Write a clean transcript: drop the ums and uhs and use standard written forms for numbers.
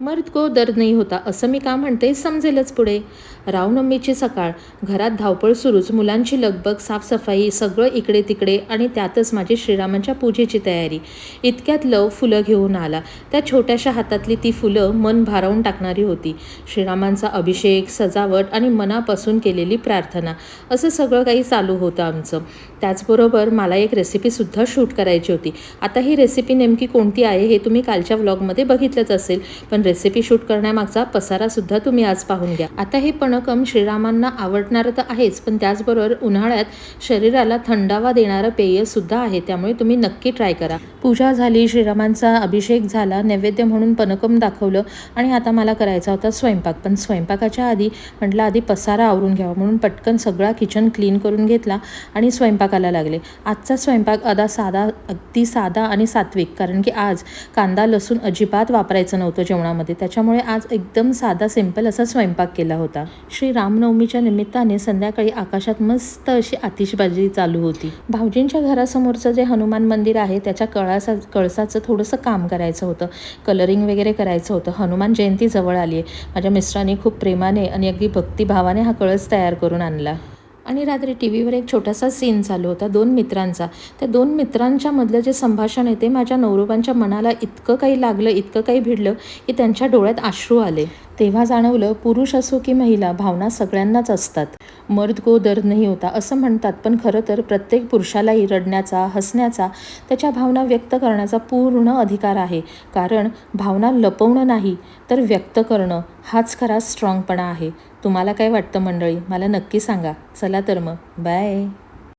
मर्द को दर्द नाही होता असं मी का म्हणते समजेलच पुढे. रामनवमीची सकाळ, घरात धावपळ सुरूच, मुलांची लगबग, साफसफाई, सगळं इकडे तिकडे आणि त्यातच माझी श्रीरामांच्या पूजेची तयारी. इतक्यात लव फुलं घेऊन आला. त्या छोट्याशा हातातली ती फुलं मन भारावून टाकणारी होती. श्रीरामांचा अभिषेक, सजावट आणि मनापासून केलेली प्रार्थना असं सगळं काही चालू होतं आमचं. त्याचबरोबर मला एक रेसिपीसुद्धा शूट करायची होती. आता ही रेसिपी नेमकी कोणती आहे हे तुम्ही कालच्या व्लॉगमध्ये बघितलंच असेल, पण रेसिपी शूट करण्यामागचा पसारासुद्धा तुम्ही आज पाहून घ्या. आता हे पणकम श्रीरामांना आवडणारं तर आहेच, पण त्याचबरोबर उन्हाळ्यात शरीराला थंडावा देणारं पेयसुद्धा आहे, त्यामुळे तुम्ही नक्की ट्राय करा. पूजा झाली, श्रीरामांचा अभिषेक झाला, नैवेद्य म्हणून पणकम दाखवलं आणि आता मला करायचा होता स्वयंपाक. पण स्वयंपाकाच्या आधी म्हटलं आधी पसारा आवरून घ्यावा, म्हणून पटकन सगळा किचन क्लीन करून घेतला आणि स्वयंपाकाला लागले. आजचा स्वयंपाक अगदी साधा आणि सात्विक, कारण की आज कांदा लसूण अजिबात वापरायचं नव्हतं जेवणामध्ये, त्याच्यामुळे आज एकदम साधा सिंपल असा स्वयंपाक केला होता. श्री रामनवमीच्या निमित्ताने संध्याकाळी आकाशात मस्त अशी आतिषबाजी चालू होती. भाऊजींच्या घरासमोरचं जे हनुमान मंदिर आहे त्याच्या कळसाचं थोडंसं काम करायचं होतं, कलरिंग वगैरे करायचं होतं. हनुमान जयंती जवळ आली आहे. माझ्या मिस्टरांनी खूप प्रेमाने आणि अगदी भक्तिभावाने हा कळस तयार करून आणला. आणि रात्री टी व्हीवर एक छोटासा सीन चालू होता दोन मित्रांचा. त्या दोन मित्रांच्या मधलं जे संभाषण आहे ते माझ्या नवरोबांच्या मनाला इतकं काही लागलं, इतकं काही भिडलं की त्यांच्या डोळ्यात अश्रू आले. तेव्हा जाणवलं, पुरुष असो की महिला, भावना सगळ्यांनाच असतात. मर्द को दर्द नाही होता असं म्हणतात, पण खरं तर प्रत्येक पुरुषालाही रडण्याचा, हसण्याचा, त्याच्या भावना व्यक्त करण्याचा पूर्ण अधिकार आहे. कारण भावना लपवणं नाही तर व्यक्त करणं हाच खरा स्ट्रॉंगपणा आहे. तुम्हाला काय वाटतं मंडळी? मला नक्की सांगा. चला तर मग, बाय.